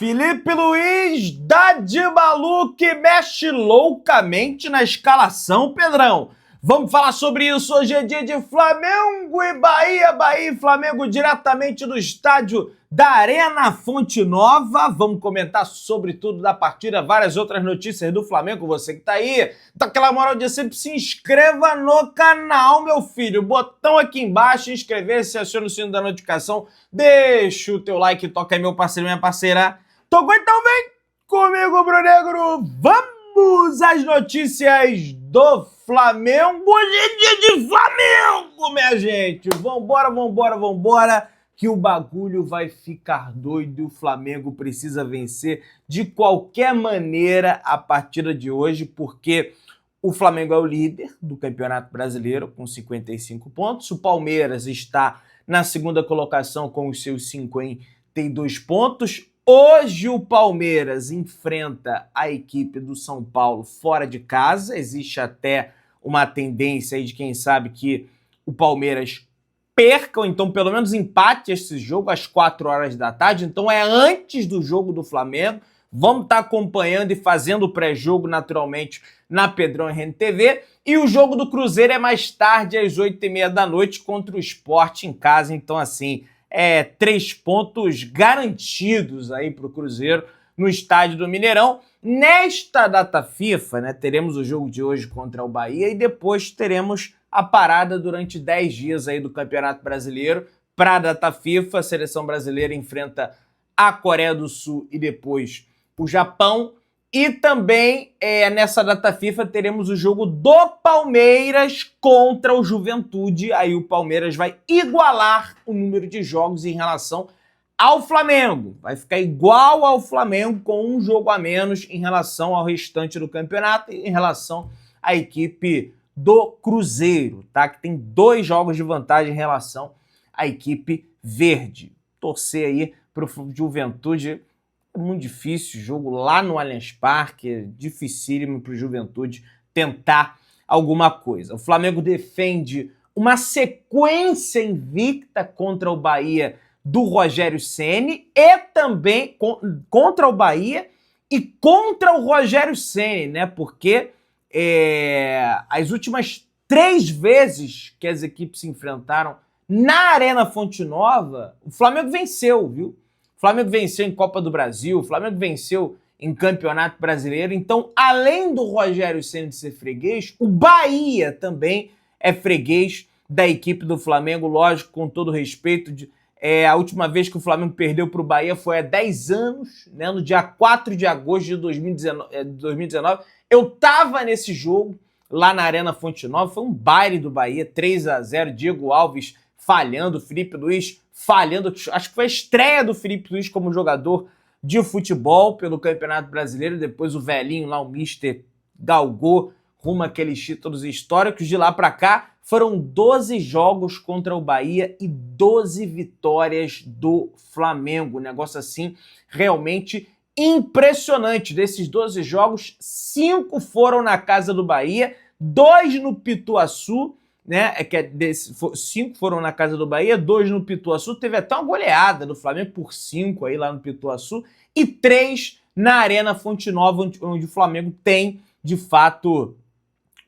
Felipe Luiz dá de maluco e mexe loucamente na escalação, Pedrão. Vamos falar sobre isso. Hoje é dia de Flamengo e Bahia. Bahia e Flamengo diretamente do estádio da Arena Fonte Nova. Vamos comentar sobre tudo da partida, várias outras notícias do Flamengo. Você que tá aí, dá aquela moral de sempre, se inscreva no canal, meu filho. Botão aqui embaixo, inscrever-se, aciona o sino da notificação. Deixa o teu like, toca aí, meu parceiro, minha parceira. Tocou então, vem comigo, Bruno Negro. Vamos às notícias do Flamengo. Hoje é dia de Flamengo, minha gente. Vambora, que o bagulho vai ficar doido. O Flamengo precisa vencer de qualquer maneira a partida de hoje, porque o Flamengo é o líder do Campeonato Brasileiro com 55 pontos. O Palmeiras está na segunda colocação com os seus 52 pontos. Hoje o Palmeiras enfrenta a equipe do São Paulo fora de casa. Existe até uma tendência aí de quem sabe que o Palmeiras perca, ou então pelo menos empate esse jogo às 4 horas da tarde. Então é antes do jogo do Flamengo. Vamos estar acompanhando e fazendo o pré-jogo naturalmente na Pedrão RNTV. E o jogo do Cruzeiro é mais tarde, às 8h30 da noite, contra o Sport em casa. Então assim, 3 pontos garantidos aí para o Cruzeiro no estádio do Mineirão. Nesta data FIFA, né, teremos o jogo de hoje contra o Bahia e depois teremos a parada durante 10 dias aí do Campeonato Brasileiro para a data FIFA. A seleção brasileira enfrenta a Coreia do Sul e depois o Japão. E também nessa data FIFA teremos o jogo do Palmeiras contra o Juventude. Aí o Palmeiras vai igualar o número de jogos em relação ao Flamengo. Vai ficar igual ao Flamengo com um jogo a menos em relação ao restante do campeonato e em relação à equipe do Cruzeiro, tá? Que tem 2 jogos de vantagem em relação à equipe verde. Torcer aí pro Juventude. É muito difícil, jogo lá no Allianz Parque, é dificílimo para o Juventude tentar alguma coisa. O Flamengo defende uma sequência invicta contra o Bahia do Rogério Ceni e também contra o Bahia e contra o Rogério Ceni, né? Porque as últimas 3 vezes que as equipes se enfrentaram na Arena Fonte Nova, o Flamengo venceu, viu? O Flamengo venceu em Copa do Brasil, o Flamengo venceu em Campeonato Brasileiro. Então, além do Rogério Ceni de ser freguês, o Bahia também é freguês da equipe do Flamengo, lógico, com todo respeito. A última vez que o Flamengo perdeu para o Bahia foi há 10 anos, né, no dia 4 de agosto de 2019. Eu estava nesse jogo lá na Arena Fonte Nova, foi um baile do Bahia, 3-0, Diego Alves falhando, Felipe Luiz falhando. Acho que foi a estreia do Felipe Luiz como jogador de futebol pelo Campeonato Brasileiro. Depois o velhinho lá, o Mister, galgou rumo àqueles títulos históricos. De lá para cá, foram 12 jogos contra o Bahia e 12 vitórias do Flamengo. Um negócio assim realmente impressionante. Desses 12 jogos, 5 foram na casa do Bahia, 2 no Pituaçu, né? 5 foram na casa do Bahia, 2 no Pituaçu. Teve até uma goleada do Flamengo por 5 aí lá no Pituaçu e 3 na Arena Fonte Nova, onde o Flamengo tem, de fato,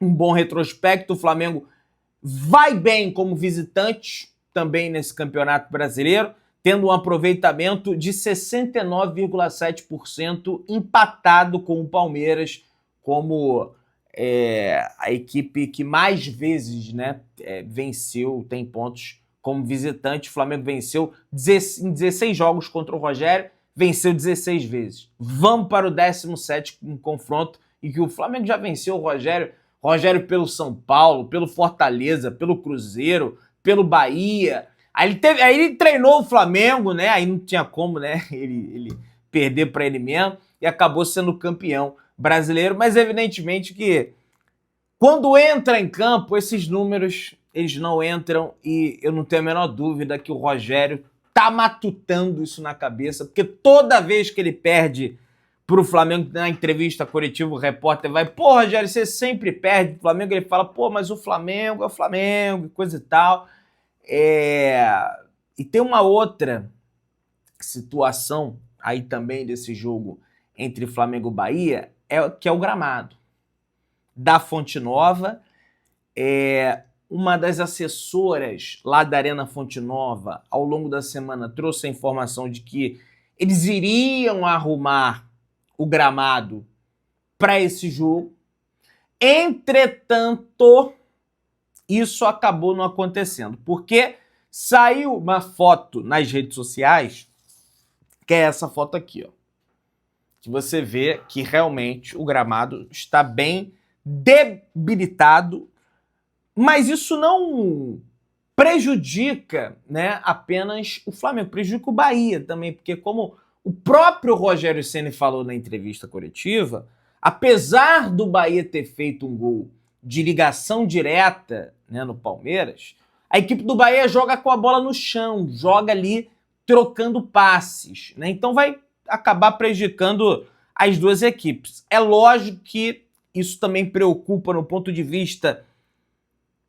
um bom retrospecto. O Flamengo vai bem como visitante também nesse Campeonato Brasileiro, tendo um aproveitamento de 69,7%, empatado com o Palmeiras como a equipe que mais vezes, né, venceu, tem pontos como visitante. O Flamengo venceu em 16 jogos contra o Rogério, venceu 16 vezes. Vamos para o 17º confronto, em que o Flamengo já venceu o Rogério pelo São Paulo, pelo Fortaleza, pelo Cruzeiro, pelo Bahia. Aí ele treinou o Flamengo, né? Aí não tinha como, né, ele perder para ele mesmo, e acabou sendo campeão brasileiro. Mas evidentemente que quando entra em campo, esses números eles não entram, e eu não tenho a menor dúvida que o Rogério tá matutando isso na cabeça, porque toda vez que ele perde pro Flamengo, na entrevista coletiva, o repórter vai: pô, Rogério, você sempre perde pro Flamengo. Ele fala: pô, mas o Flamengo é o Flamengo, coisa e tal. E tem uma outra situação aí também desse jogo entre Flamengo e Bahia, que é o gramado da Fonte Nova. Uma das assessoras lá da Arena Fonte Nova, ao longo da semana, trouxe a informação de que eles iriam arrumar o gramado para esse jogo. Entretanto, isso acabou não acontecendo, porque saiu uma foto nas redes sociais, que é essa foto aqui, ó, que você vê que realmente o gramado está bem debilitado, mas isso não prejudica, né, apenas o Flamengo, prejudica o Bahia também, porque como o próprio Rogério Ceni falou na entrevista coletiva, apesar do Bahia ter feito um gol de ligação direta, né, no Palmeiras, a equipe do Bahia joga com a bola no chão, joga ali trocando passes, né? Então vai acabar prejudicando as duas equipes. É lógico que isso também preocupa no ponto de vista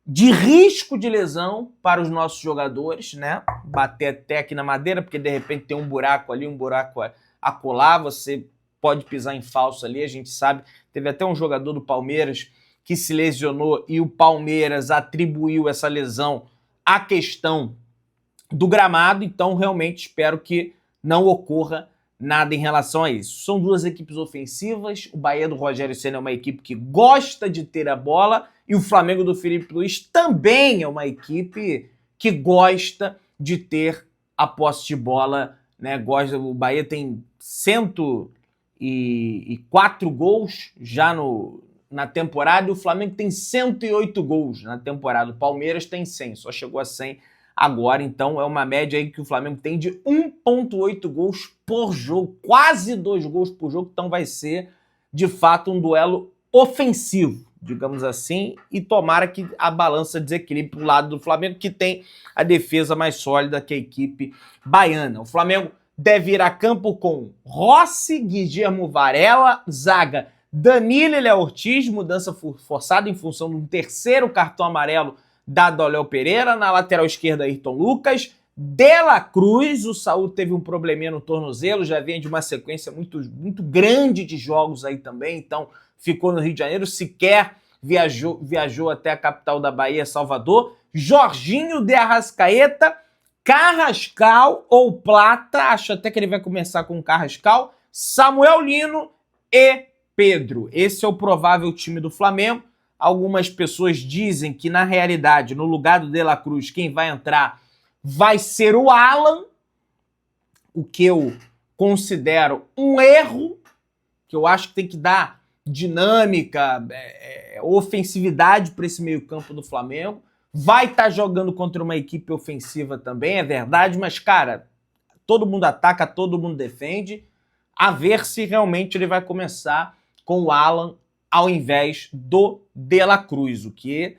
de risco de lesão para os nossos jogadores, né? Bater até aqui na madeira, porque de repente tem um buraco ali, um buraco acolá, você pode pisar em falso ali, a gente sabe. Teve até um jogador do Palmeiras que se lesionou e o Palmeiras atribuiu essa lesão à questão do gramado, então realmente espero que não ocorra nada em relação a isso. São duas equipes ofensivas, o Bahia do Rogério Ceni é uma equipe que gosta de ter a bola e o Flamengo do Felipe Luiz também é uma equipe que gosta de ter a posse de bola, né? O Bahia tem 104 gols já na temporada e o Flamengo tem 108 gols na temporada. O Palmeiras tem 100, só chegou a 100 agora, então é uma média aí que o Flamengo tem de 1,8 gols por jogo, quase 2 gols por jogo, então vai ser de fato um duelo ofensivo, digamos assim, e tomara que a balança desequilibre para o lado do Flamengo, que tem a defesa mais sólida que a equipe baiana. O Flamengo deve ir a campo com Rossi, Guilherme Varela, zaga Danilo e Léo Ortiz, mudança forçada em função de um terceiro cartão amarelo dado ao Léo Pereira. Na lateral esquerda, Ayrton Lucas. De La Cruz, o Saúl teve um probleminha no tornozelo, já vinha de uma sequência muito, muito grande de jogos aí também, então ficou no Rio de Janeiro, sequer viajou até a capital da Bahia, Salvador. Jorginho de Arrascaeta, Carrascal ou Plata, acho até que ele vai começar com Carrascal, Samuel Lino e Pedro. Esse é o provável time do Flamengo. Algumas pessoas dizem que, na realidade, no lugar do De La Cruz, quem vai entrar vai ser o Alan, o que eu considero um erro, que eu acho que tem que dar dinâmica, ofensividade para esse meio-campo do Flamengo. Vai estar jogando contra uma equipe ofensiva também, é verdade, mas, cara, todo mundo ataca, todo mundo defende. A ver se realmente ele vai começar com o Alan ao invés do De La Cruz, o que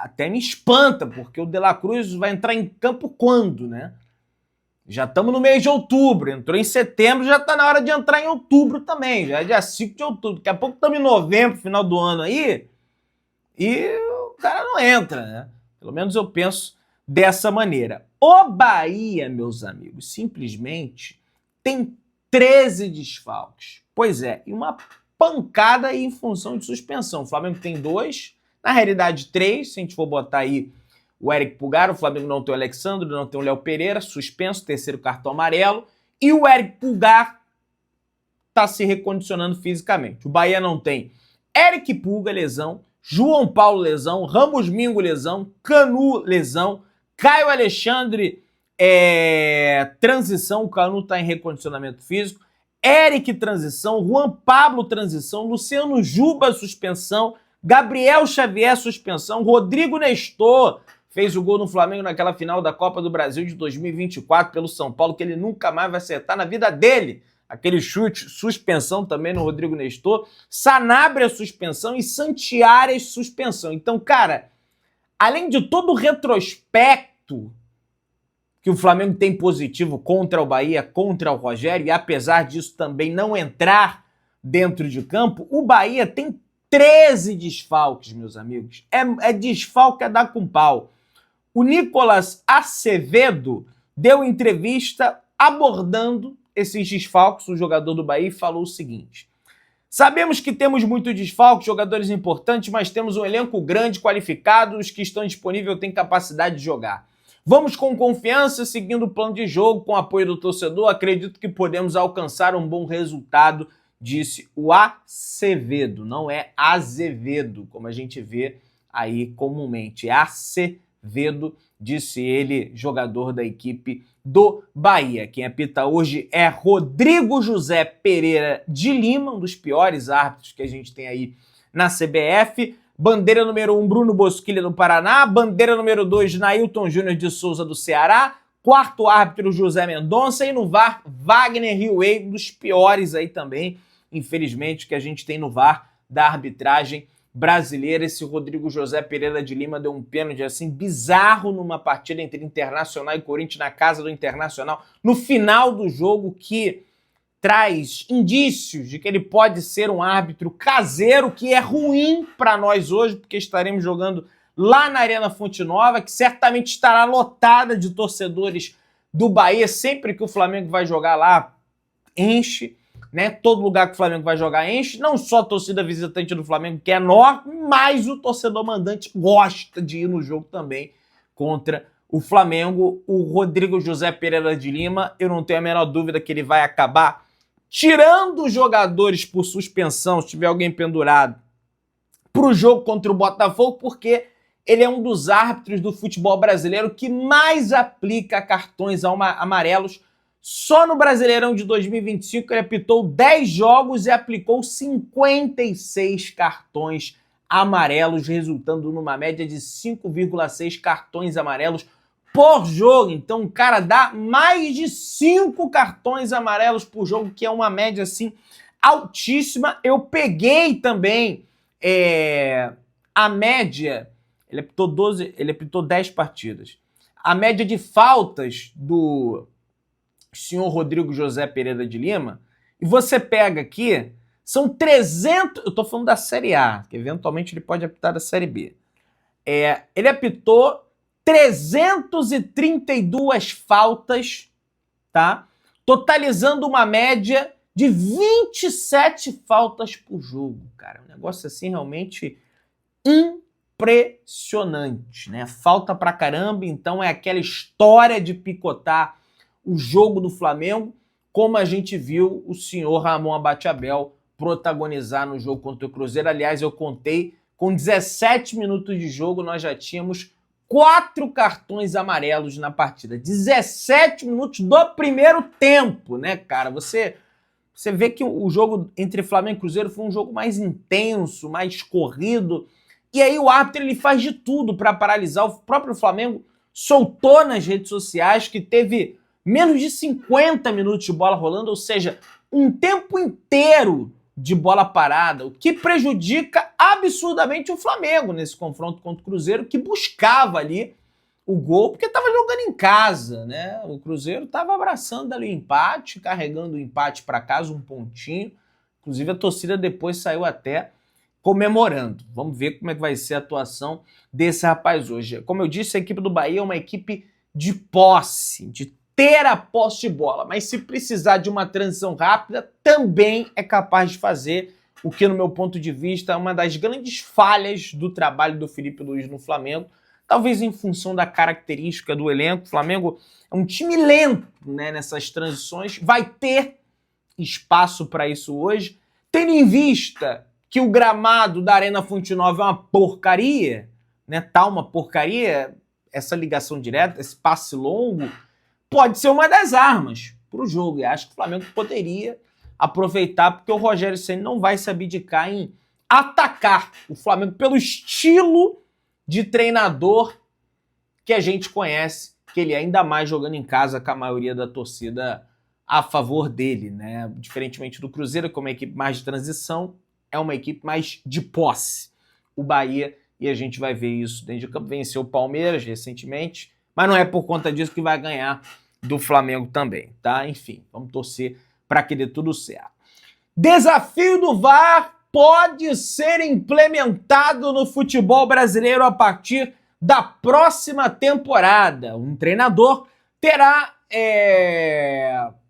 até me espanta, porque o De La Cruz vai entrar em campo quando, né? Já estamos no mês de outubro, entrou em setembro, já está na hora de entrar em outubro também, já é dia 5 de outubro, daqui a pouco estamos em novembro, final do ano aí, e o cara não entra, né? Pelo menos eu penso dessa maneira. O Bahia, meus amigos, simplesmente tem 13 desfalques. Pois é, e uma pancada aí em função de suspensão. O Flamengo tem 2, na realidade 3, se a gente for botar aí o Eric Pulgar, o Flamengo não tem o Alexandre, não tem o Léo Pereira, suspenso, terceiro cartão amarelo, e o Eric Pulgar está se recondicionando fisicamente. O Bahia não tem Eric Pulga, lesão, João Paulo, lesão, Ramos Mingo, lesão, Canu, lesão, Caio Alexandre, transição, o Canu está em recondicionamento físico, Eric, transição, Juan Pablo, transição, Luciano Juba, suspensão, Gabriel Xavier, suspensão, Rodrigo Nestor fez o gol no Flamengo naquela final da Copa do Brasil de 2024 pelo São Paulo, que ele nunca mais vai acertar na vida dele. Aquele chute, suspensão também no Rodrigo Nestor, Sanabria, suspensão e Santiares, suspensão. Então, cara, além de todo o retrospecto que o Flamengo tem positivo contra o Bahia, contra o Rogério, e apesar disso também não entrar dentro de campo, o Bahia tem 13 desfalques, meus amigos. Desfalque a dar com pau. O Nicolas Acevedo deu entrevista abordando esses desfalques, o jogador do Bahia falou o seguinte: sabemos que temos muitos desfalques, jogadores importantes, mas temos um elenco grande, qualificado, os que estão disponíveis têm capacidade de jogar. Vamos com confiança, seguindo o plano de jogo, com o apoio do torcedor, acredito que podemos alcançar um bom resultado, disse o Acevedo, não é Azevedo, como a gente vê aí comumente, é Acevedo, disse ele, jogador da equipe do Bahia. Quem apita hoje é Rodrigo José Pereira de Lima, um dos piores árbitros que a gente tem aí na CBF. Bandeira número 1, Bruno Bosquilha do Paraná. Bandeira número 2, Nailton Júnior de Souza do Ceará. Quarto árbitro, José Mendonça. E no VAR, Wagner Riuei, um dos piores aí também, infelizmente, que a gente tem no VAR da arbitragem brasileira. Esse Rodrigo José Pereira de Lima deu um pênalti assim bizarro numa partida entre Internacional e Corinthians na casa do Internacional, no final do jogo, que traz indícios de que ele pode ser um árbitro caseiro, que é ruim para nós hoje, porque estaremos jogando lá na Arena Fonte Nova, que certamente estará lotada de torcedores do Bahia. Sempre que o Flamengo vai jogar lá, enche, né? Todo lugar que o Flamengo vai jogar enche. Não só a torcida visitante do Flamengo, que é enorme, mas o torcedor mandante gosta de ir no jogo também contra o Flamengo. O Rodrigo José Pereira de Lima, eu não tenho a menor dúvida que ele vai acabar tirando os jogadores por suspensão, se tiver alguém pendurado, para o jogo contra o Botafogo, porque ele é um dos árbitros do futebol brasileiro que mais aplica cartões amarelos. Só no Brasileirão de 2025 ele apitou 10 jogos e aplicou 56 cartões amarelos, resultando numa média de 5,6 cartões amarelos por jogo. Então o cara dá mais de 5 cartões amarelos por jogo, que é uma média assim altíssima. Eu peguei também a média, ele apitou 10 partidas. A média de faltas do senhor Rodrigo José Pereira de Lima, e você pega aqui, são 300, eu tô falando da Série A, que eventualmente ele pode apitar da Série B. Ele apitou 332 faltas, tá? Totalizando uma média de 27 faltas por jogo, cara. Um negócio assim realmente impressionante, né? Falta pra caramba, então é aquela história de picotar o jogo do Flamengo, como a gente viu o senhor Ramon Abate-Abel protagonizar no jogo contra o Cruzeiro. Aliás, eu contei, com 17 minutos de jogo, nós já tínhamos 4 cartões amarelos na partida. 17 minutos do primeiro tempo, né, cara? Você vê que o jogo entre Flamengo e Cruzeiro foi um jogo mais intenso, mais corrido. E aí o árbitro ele faz de tudo para paralisar. O próprio Flamengo soltou nas redes sociais que teve menos de 50 minutos de bola rolando, ou seja, um tempo inteiro de bola parada, o que prejudica absurdamente o Flamengo nesse confronto contra o Cruzeiro, que buscava ali o gol, porque estava jogando em casa, né? O Cruzeiro estava abraçando ali o empate, carregando o empate para casa, um pontinho. Inclusive a torcida depois saiu até comemorando. Vamos ver como é que vai ser a atuação desse rapaz hoje. Como eu disse, a equipe do Bahia é uma equipe de posse, de ter a posse de bola, mas se precisar de uma transição rápida, também é capaz de fazer, o que, no meu ponto de vista, é uma das grandes falhas do trabalho do Felipe Luiz no Flamengo, talvez em função da característica do elenco. O Flamengo é um time lento, né, nessas transições, vai ter espaço para isso hoje, tendo em vista que o gramado da Arena Fonte Nova é uma porcaria, né, tá uma porcaria, essa ligação direta, esse passe longo, pode ser uma das armas para o jogo. E acho que o Flamengo poderia aproveitar, porque o Rogério Ceni não vai se abdicar em atacar o Flamengo pelo estilo de treinador que a gente conhece, que ele ainda mais jogando em casa com a maioria da torcida a favor dele, né? Diferentemente do Cruzeiro, que é uma equipe mais de transição, é uma equipe mais de posse. O Bahia, e a gente vai ver isso dentro de campo, venceu o Palmeiras recentemente, mas não é por conta disso que vai ganhar do Flamengo também, tá? Enfim, vamos torcer para que dê tudo certo. Desafio do VAR pode ser implementado no futebol brasileiro a partir da próxima temporada. Um treinador terá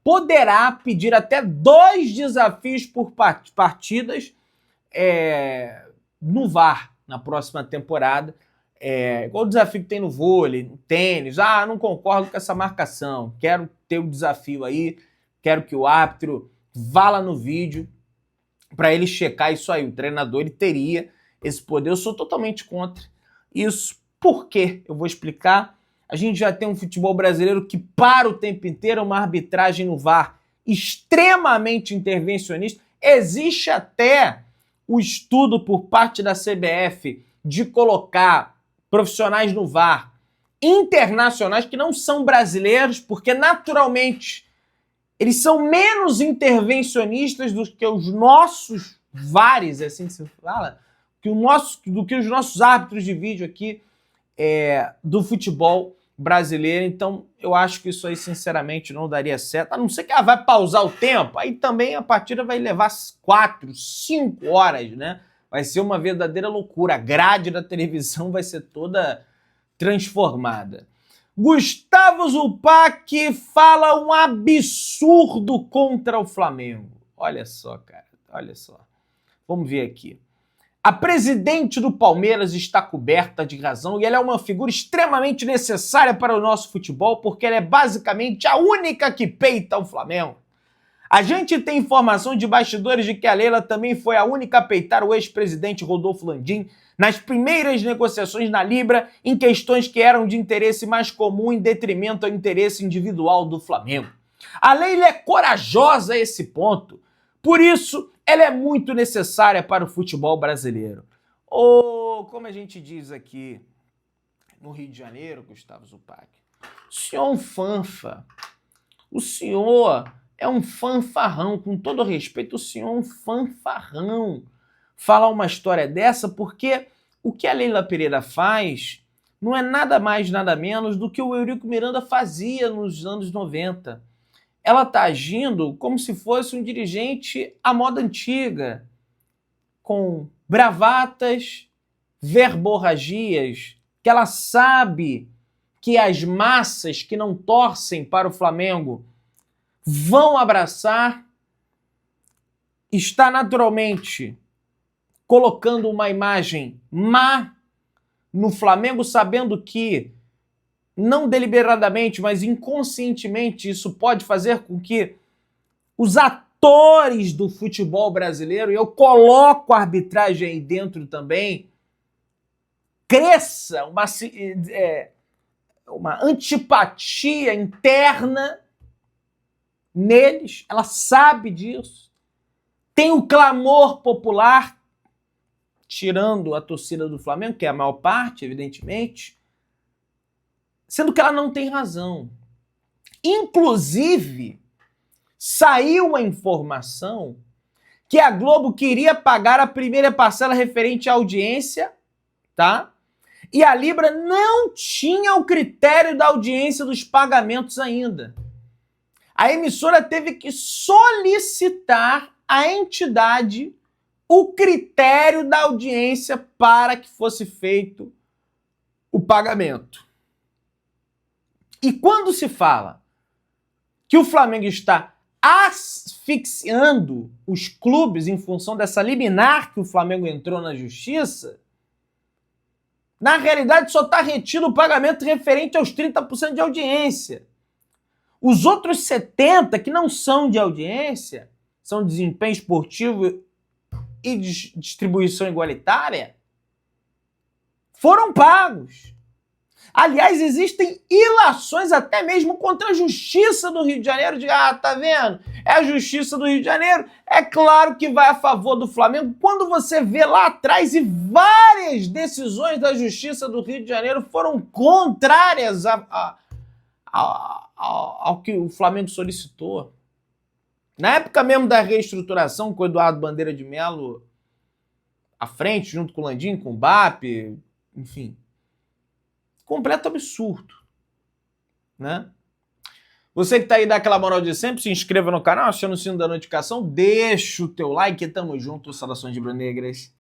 poderá pedir até 2 desafios por partidas no VAR na próxima temporada. Igual o desafio que tem no vôlei, no tênis. Não concordo com essa marcação, quero ter o desafio aí, quero que o árbitro vá lá no vídeo para ele checar isso aí. O treinador ele teria esse poder. Eu sou totalmente contra isso. Por quê? Eu vou explicar. A gente já tem um futebol brasileiro que para o tempo inteiro, uma arbitragem no VAR extremamente intervencionista. Existe até o estudo por parte da CBF de colocar profissionais no VAR internacionais que não são brasileiros, porque naturalmente eles são menos intervencionistas do que os nossos VARs, é assim que se fala, do que os nossos árbitros de vídeo aqui do futebol brasileiro. Então, eu acho que isso aí, sinceramente, não daria certo. A não ser que vai pausar o tempo, aí também a partida vai levar 4, 5 horas, né? Vai ser uma verdadeira loucura. A grade da televisão vai ser toda transformada. Gustavo Zupac fala um absurdo contra o Flamengo. Olha só, cara, olha só. Vamos ver aqui. A presidente do Palmeiras está coberta de razão e ela é uma figura extremamente necessária para o nosso futebol porque ela é basicamente a única que peita o Flamengo. A gente tem informação de bastidores de que a Leila também foi a única a peitar o ex-presidente Rodolfo Landim nas primeiras negociações na Libra em questões que eram de interesse mais comum em detrimento ao interesse individual do Flamengo. A Leila é corajosa a esse ponto. Por isso, ela é muito necessária para o futebol brasileiro. Ou, como a gente diz aqui no Rio de Janeiro, Gustavo Zupac, o senhor é um fanfa. O senhor é um fanfarrão. Com todo respeito, o senhor é um fanfarrão. Falar uma história dessa, porque o que a Leila Pereira faz não é nada mais, nada menos do que o Eurico Miranda fazia nos anos 90. Ela está agindo como se fosse um dirigente à moda antiga, com bravatas, verborragias, que ela sabe que as massas que não torcem para o Flamengo vão abraçar, está naturalmente colocando uma imagem má no Flamengo, sabendo que não deliberadamente, mas inconscientemente, isso pode fazer com que os atores do futebol brasileiro, e eu coloco a arbitragem aí dentro também, cresça uma antipatia interna neles. Ela sabe disso. Tem o clamor popular, tirando a torcida do Flamengo, que é a maior parte, evidentemente, sendo que ela não tem razão. Inclusive, saiu a informação que a Globo queria pagar a primeira parcela referente à audiência, tá? E a Libra não tinha o critério da audiência dos pagamentos ainda. A emissora teve que solicitar à entidade o critério da audiência para que fosse feito o pagamento. E quando se fala que o Flamengo está asfixiando os clubes em função dessa liminar que o Flamengo entrou na justiça, na realidade só está retido o pagamento referente aos 30% de audiência. Os outros 70% que não são de audiência, são desempenho esportivo e distribuição igualitária, foram pagos. Aliás, existem ilações até mesmo contra a Justiça do Rio de Janeiro, de tá vendo? É a Justiça do Rio de Janeiro, é claro que vai a favor do Flamengo. Quando você vê lá atrás e várias decisões da Justiça do Rio de Janeiro foram contrárias ao que o Flamengo solicitou. Na época mesmo da reestruturação, com o Eduardo Bandeira de Mello à frente, junto com o Landim, com o BAP, enfim. Completo absurdo, né? Você que tá aí, dá aquela moral de sempre, se inscreva no canal, aciona o sino da notificação, deixa o teu like e tamo junto, saudações de rubro-negras.